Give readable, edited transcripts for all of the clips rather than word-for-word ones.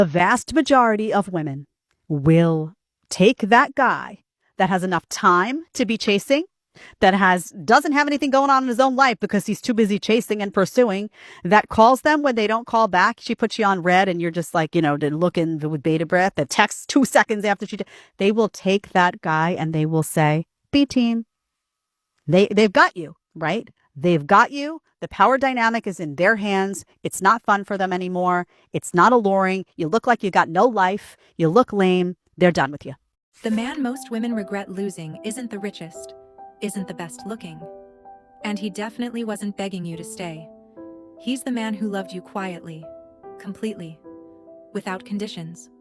The vast majority of women will take that guy that has enough time to be chasing, that doesn't have anything going on in his own life because he's too busy chasing and pursuing, that calls them when they don't call back. She puts you on red and you're just like, looking with bated breath, that texts 2 seconds after they will take that guy and they will say, B team. They've got you, right? They've got you. The power dynamic is in their hands. It's not fun for them anymore. It's not alluring. You look like you got no life. You look lame. They're done with you. The man most women regret losing isn't the richest, isn't the best looking. And he definitely wasn't begging you to stay. He's the man who loved you quietly, completely, without conditions.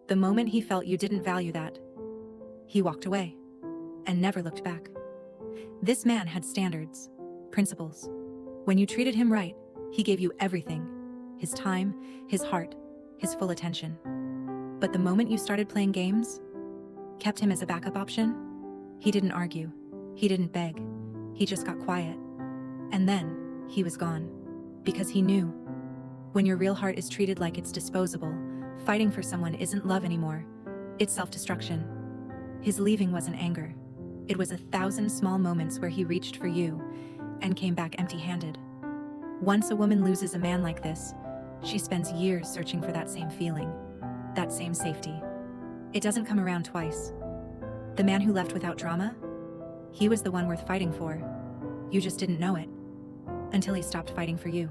The moment he felt you didn't value that, he walked away and never looked back. This man had standards, principles. When you treated him right, he gave you everything: his time, his heart, his full attention. But the moment you started playing games, kept him as a backup option, he didn't argue, he didn't beg, he just got quiet. And then he was gone, because he knew. When your real heart is treated like it's disposable, fighting for someone isn't love anymore, it's self-destruction. His leaving wasn't anger. It was 1,000 small moments where he reached for you and came back empty-handed. Once a woman loses a man like this, she spends years searching for that same feeling, that same safety. It doesn't come around twice. The man who left without drama, he was the one worth fighting for. You just didn't know it until he stopped fighting for you.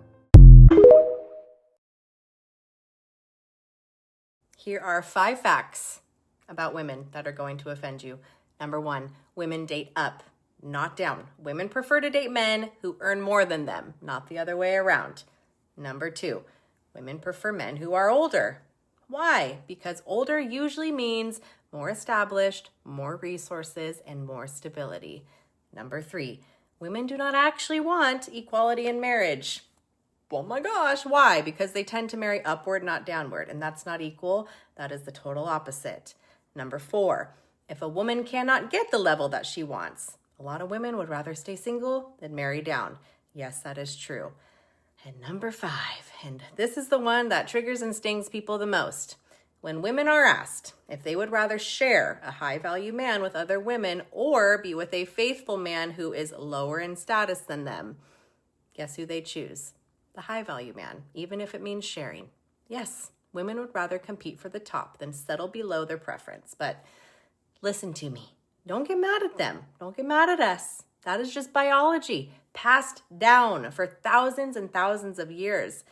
Here are 5 facts about women that are going to offend you. Number 1, women date up, not down. Women prefer to date men who earn more than them, not the other way around. Number 2, women prefer men who are older. Why? Because older usually means more established, more resources, and more stability. Number 3, women do not actually want equality in marriage. Oh my gosh, why? Because they tend to marry upward, not downward, and that's not equal. That is the total opposite. Number 4, if a woman cannot get the level that she wants, a lot of women would rather stay single than marry down. Yes, that is true. And number 5, and this is the one that triggers and stings people the most. When women are asked if they would rather share a high-value man with other women or be with a faithful man who is lower in status than them, guess who they choose? The high-value man, even if it means sharing. Yes, women would rather compete for the top than settle below their preference. But listen to me. Don't get mad at them. Don't get mad at us. That is just biology, passed down for thousands and thousands of years.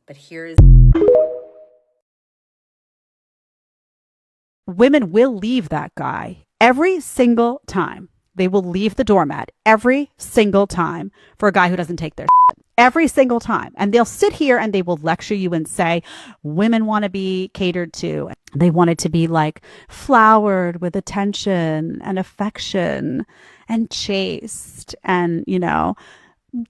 But here is... Women will leave that guy every single time. They will leave the doormat every single time for a guy who doesn't take their shit. Every single time. And they'll sit here and they will lecture you and say, women want to be catered to. They want it to be like flowered with attention and affection and chaste and,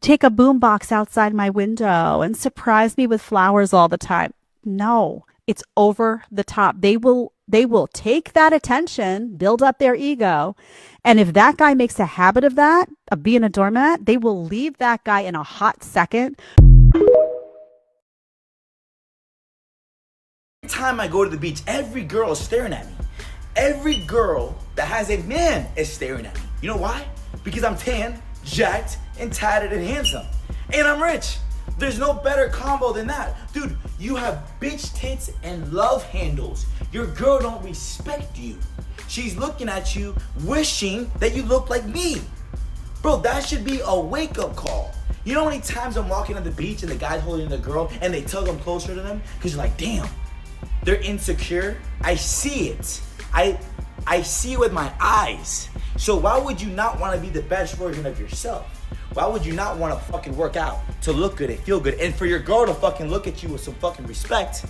take a boombox outside my window and surprise me with flowers all the time. No, it's over the top. They will take that attention, build up their ego. And if that guy makes a habit of that, of being a doormat, they will leave that guy in a hot second. Every time I go to the beach, every girl is staring at me. Every girl that has a man is staring at me. You know why? Because I'm tan, jacked, and tatted and handsome. And I'm rich. There's no better combo than that. Dude, you have bitch tits and love handles. Your girl don't respect you. She's looking at you, wishing that you look like me. Bro, that should be a wake-up call. You know how many times I'm walking on the beach and the guy's holding the girl and they tug them closer to them? Because you're like, damn, they're insecure. I see it. I see it with my eyes. So why would you not want to be the best version of yourself? Why would you not want to fucking work out to look good and feel good and for your girl to fucking look at you with some fucking respect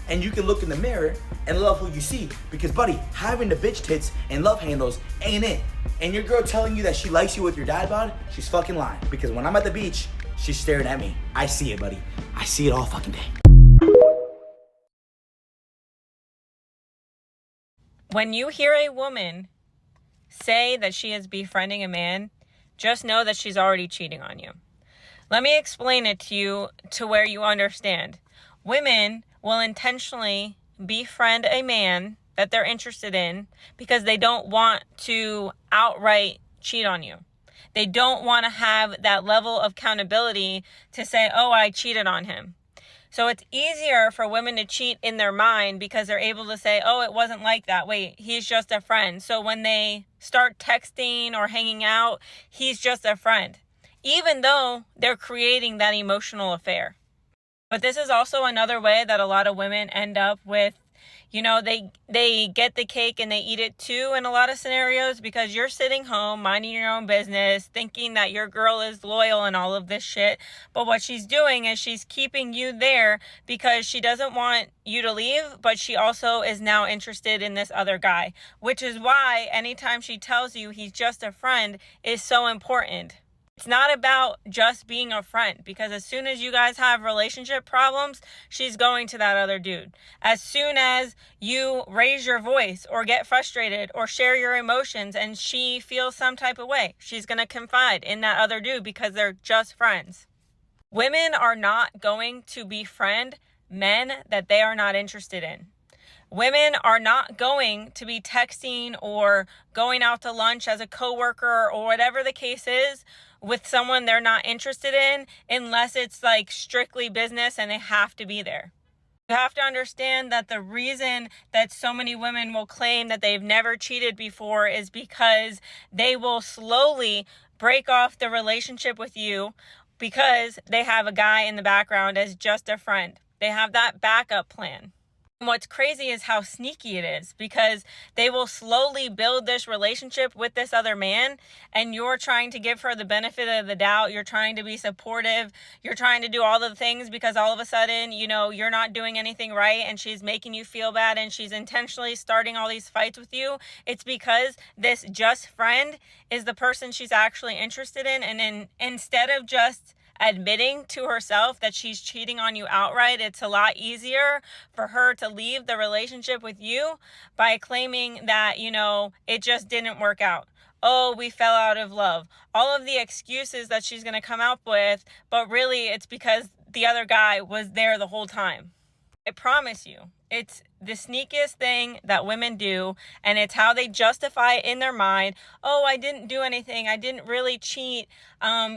and you can look in the mirror and love who you see? Because buddy, having the bitch tits and love handles ain't it. And your girl telling you that she likes you with your dad bod, she's fucking lying. Because when I'm at the beach, she's staring at me. I see it, buddy. I see it all fucking day. When you hear a woman say that she is befriending a man, just know that she's already cheating on you. Let me explain it to you to where you understand. Women will intentionally befriend a man that they're interested in because they don't want to outright cheat on you. They don't want to have that level of accountability to say, oh, I cheated on him. So it's easier for women to cheat in their mind because they're able to say, oh, it wasn't like that. Wait, he's just a friend. So when they start texting or hanging out, he's just a friend, even though they're creating that emotional affair. But this is also another way that a lot of women end up with, they get the cake and they eat it too in a lot of scenarios, because you're sitting home minding your own business thinking that your girl is loyal and all of this shit. But what she's doing is she's keeping you there because she doesn't want you to leave, but she also is now interested in this other guy, which is why anytime she tells you he's just a friend is so important. It's not about just being a friend, because as soon as you guys have relationship problems, she's going to that other dude. As soon as you raise your voice or get frustrated or share your emotions and she feels some type of way, she's going to confide in that other dude because they're just friends. Women are not going to befriend men that they are not interested in. Women are not going to be texting or going out to lunch as a coworker or whatever the case is with someone they're not interested in, unless it's like strictly business and they have to be there. You have to understand that the reason that so many women will claim that they've never cheated before is because they will slowly break off the relationship with you because they have a guy in the background as just a friend. They have that backup plan. And what's crazy is how sneaky it is, because they will slowly build this relationship with this other man, and you're trying to give her the benefit of the doubt. You're trying to be supportive. You're trying to do all the things because all of a sudden, you're not doing anything right and she's making you feel bad and she's intentionally starting all these fights with you. It's because this just friend is the person she's actually interested in. And then instead of just admitting to herself that she's cheating on you outright, it's a lot easier for her to leave the relationship with you by claiming that, it just didn't work out. Oh, we fell out of love. All of the excuses that she's going to come up with, but really it's because the other guy was there the whole time. I promise you, it's the sneakiest thing that women do, and it's how they justify it in their mind. Oh, I didn't do anything. I didn't really cheat.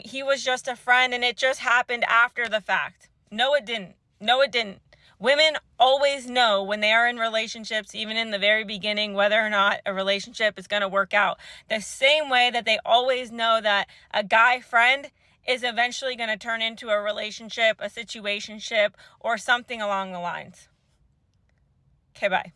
He was just a friend, and it just happened after the fact. No, it didn't. No, it didn't. Women always know when they are in relationships, even in the very beginning, whether or not a relationship is going to work out. The same way that they always know that a guy friend is eventually going to turn into a relationship, a situationship, or something along the lines. Okay, bye.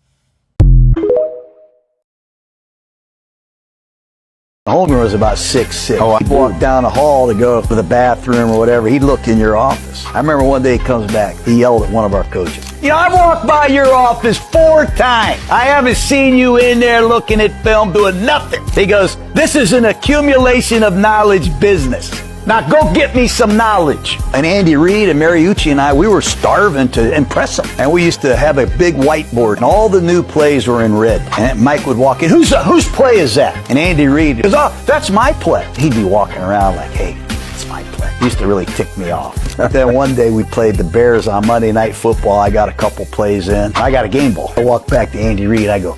Holmgren was about 6'6". He'd walk down the hall to go to the bathroom or whatever. He'd look in your office. I remember one day he comes back. He yelled at one of our coaches. I've walked by your office 4 times. I haven't seen you in there looking at film doing nothing. He goes, this is an accumulation of knowledge business. Now go get me some knowledge. And Andy Reid and Mariucci and I, we were starving to impress them. And we used to have a big whiteboard, and all the new plays were in red. And Mike would walk in, whose play is that? And Andy Reid goes, oh, that's my play. He'd be walking around like, hey, it's my play. He used to really tick me off. Then one day we played the Bears on Monday Night Football. I got a couple plays in. I got a game ball. I walk back to Andy Reid. I go,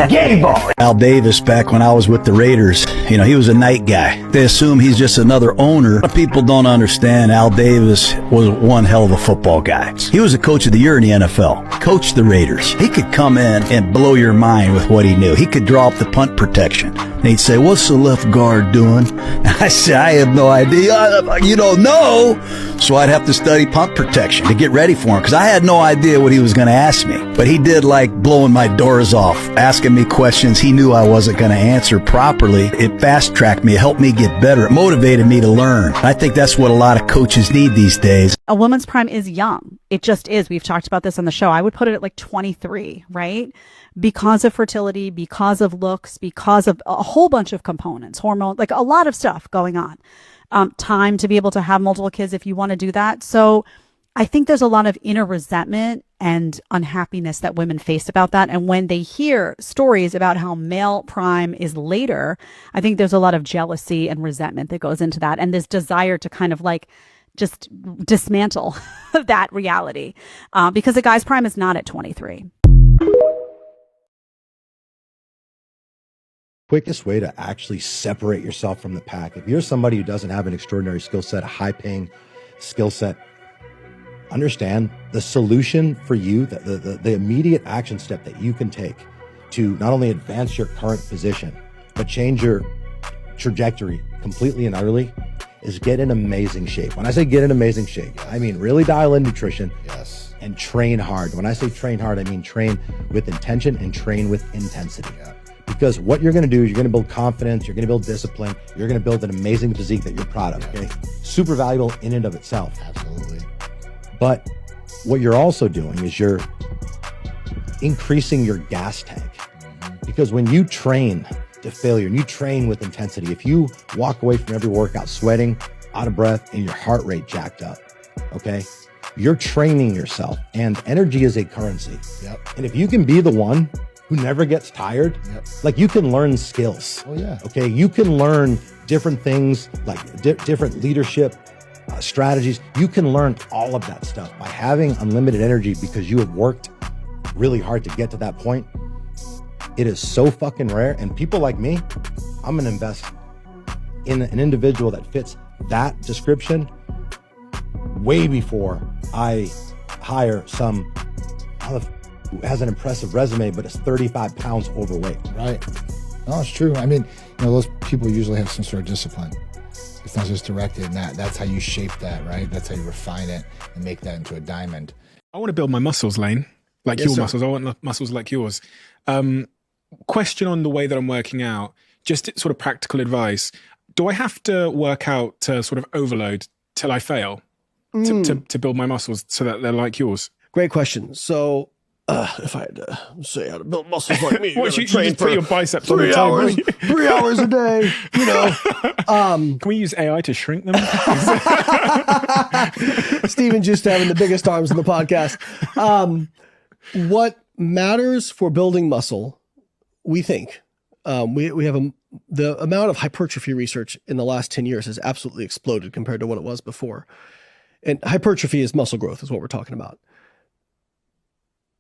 game ball. Al Davis, back when I was with the Raiders, he was a night guy. They assume he's just another owner. People don't understand Al Davis was one hell of a football guy. He was the coach of the year in the NFL. Coached the Raiders. He could come in and blow your mind with what he knew. He could draw up the punt protection. And he'd say, what's the left guard doing? I said, I have no idea. You don't know. So I'd have to study punt protection to get ready for him, because I had no idea what he was going to ask me. But he did like blowing my doors off, asking me questions he knew I wasn't going to answer properly. It fast-tracked me. It helped me get better. It motivated me to learn. I think that's what a lot of coaches need these days. A woman's prime is young. It just is. We've talked about this on the show. I would put it at like 23, right? Because of fertility, because of looks, because of a whole bunch of components, hormones, like a lot of stuff going on. Time to be able to have multiple kids if you want to do that. So I think there's a lot of inner resentment and unhappiness that women face about that. And when they hear stories about how male prime is later, I think there's a lot of jealousy and resentment that goes into that. And this desire to kind of like just dismantle that reality, because a guy's prime is not at 23. Quickest way to actually separate yourself from the pack. If you're somebody who doesn't have an extraordinary skill set, a high paying skill set, understand the solution for you, the immediate action step that you can take to not only advance your current position, but change your trajectory completely and utterly is get in amazing shape. When I say get in amazing shape, I mean really dial in nutrition. Yes. And train hard. When I say train hard, I mean train with intention and train with intensity. Yeah. Because what you're going to do is you're going to build confidence, you're going to build discipline, you're going to build an amazing physique that you're proud of. Yeah. Okay, super valuable in and of itself. Absolutely. But what you're also doing is you're increasing your gas tank. Because when you train to failure and you train with intensity, if you walk away from every workout sweating, out of breath, and your heart rate jacked up, okay, you're training yourself, and energy is a currency. Yep. And if you can be the one who never gets tired, Yep. like you can learn skills. Oh yeah. Okay, you can learn different things like different leadership strategies. You can learn all of that stuff by having unlimited energy because you have worked really hard to get to that point. It is so fucking rare. And people like me, I'm gonna invest in an individual that fits that description way before I hire some who has an impressive resume but is 35 pounds overweight. Right. No, it's true. I mean, those people usually have some sort of discipline. It's not just directed, and that's how you shape that, right? That's how you refine it and make that into a diamond. I want to build my muscles, Lane, like Yes, your sir. muscles. I want muscles like yours. Question on the way that I'm working out, just sort of practical advice. Do I have to work out to sort of overload till I fail to build my muscles so that they're like yours? Great question. So, if I had to say how to build muscles like me, What, you you gotta train just put for your biceps on 3 the hours, table? 3 hours a day. Can we use AI to shrink them? Stephen just having the biggest arms in the podcast. What matters for building muscle, we think, we have the amount of hypertrophy research in the last 10 years has absolutely exploded compared to what it was before. And hypertrophy is muscle growth is what we're talking about.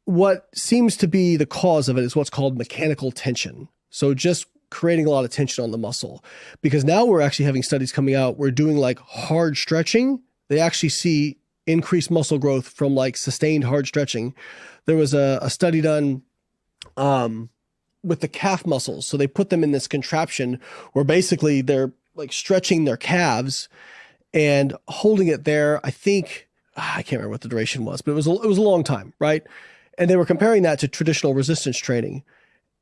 What seems to be the cause of it is what's called mechanical tension. So just creating a lot of tension on the muscle, because now we're actually having studies coming out. We're doing like hard stretching. They actually see increased muscle growth from like sustained hard stretching. There was a study done with the calf muscles. So they put them in this contraption where basically they're like stretching their calves and holding it there. I think, I can't remember what the duration was, but it was a long time, right? And they were comparing that to traditional resistance training.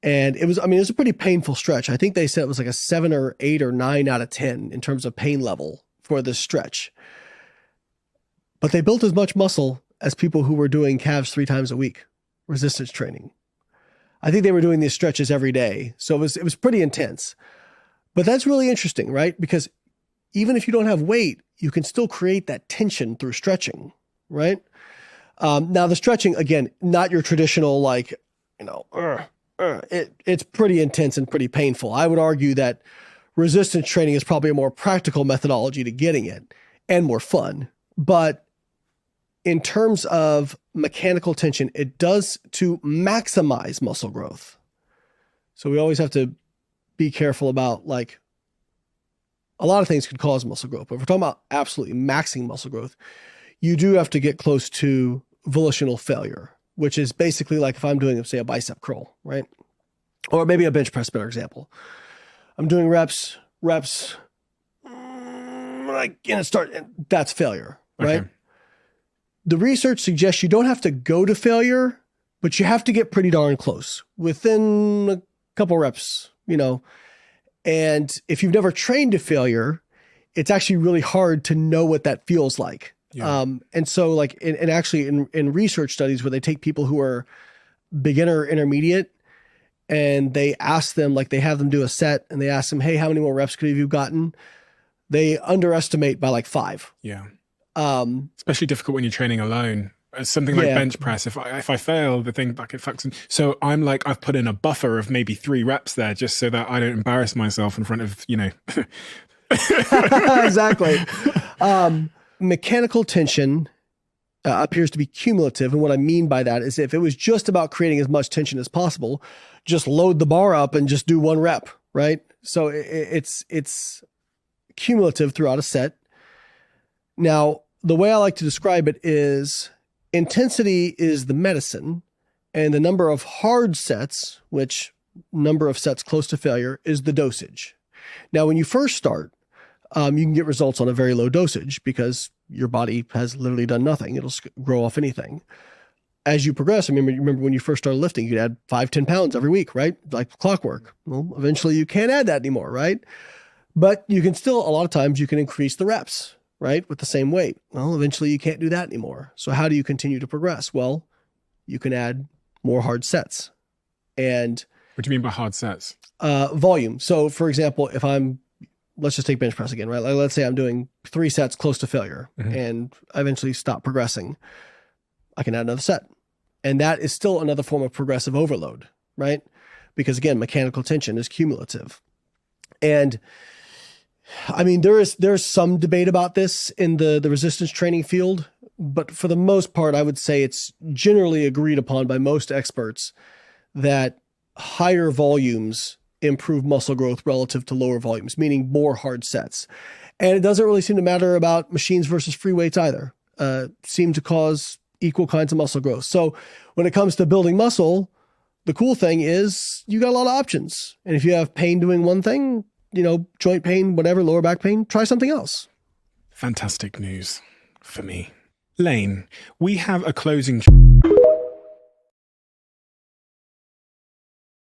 And it was a pretty painful stretch. I think they said it was like a 7 or 8 or 9 out of 10 in terms of pain level for this stretch. But they built as much muscle as people who were doing calves 3 times a week, resistance training. I think they were doing these stretches every day. So it was pretty intense. But that's really interesting, right? Because even if you don't have weight, you can still create that tension through stretching, right? Now the stretching, again, not your traditional like, it's pretty intense and pretty painful. I would argue that resistance training is probably a more practical methodology to getting it and more fun. But in terms of mechanical tension, it does to maximize muscle growth. So we always have to be careful about like a lot of things could cause muscle growth, but if we're talking about absolutely maxing muscle growth, you do have to get close to volitional failure, which is basically like if I'm doing, say, a bicep curl, right? Or maybe a bench press, better example. I'm doing reps, that's failure, right? Okay. The research suggests you don't have to go to failure, but you have to get pretty darn close within a couple reps, And if you've never trained to failure, it's actually really hard to know what that feels like. Yeah. And so like in research studies where they take people who are beginner intermediate and they ask them, like they have them do a set and they ask them, hey, how many more reps could you have gotten? They underestimate by like 5. Yeah. Especially difficult when you're training alone. Something like bench press. If I fail, the thing like it fucks. So I'm like, I've put in a buffer of maybe 3 reps there just so that I don't embarrass myself in front of, Exactly. Mechanical tension appears to be cumulative. And what I mean by that is if it was just about creating as much tension as possible, just load the bar up and just do 1 rep, right? So it's cumulative throughout a set. Now, the way I like to describe it is intensity is the medicine, and the number of hard sets, which number of sets close to failure, is the dosage. Now, when you first start, you can get results on a very low dosage because your body has literally done nothing. It'll grow off anything. As you progress, remember when you first started lifting, you'd add 5-10 pounds every week, right? Like clockwork. Well, eventually you can't add that anymore, right? But you can still, a lot of times you can increase the reps, right? With the same weight. Well, eventually you can't do that anymore. So how do you continue to progress? Well, you can add more hard sets. And what do you mean by hard sets? Volume. So for example, if let's just take bench press again, right? Like, let's say I'm doing 3 sets close to failure and I eventually stop progressing. I can add another set. And that is still another form of progressive overload, right? Because again, mechanical tension is cumulative. And I mean, there's some debate about this in the resistance training field, but for the most part, I would say it's generally agreed upon by most experts that higher volumes improve muscle growth relative to lower volumes, meaning more hard sets. And it doesn't really seem to matter about machines versus free weights either. Seem to cause equal kinds of muscle growth. So when it comes to building muscle, the cool thing is you got a lot of options. And if you have pain doing one thing, joint pain, whatever, lower back pain, try something else. Fantastic news for me. Lane, we have a closing.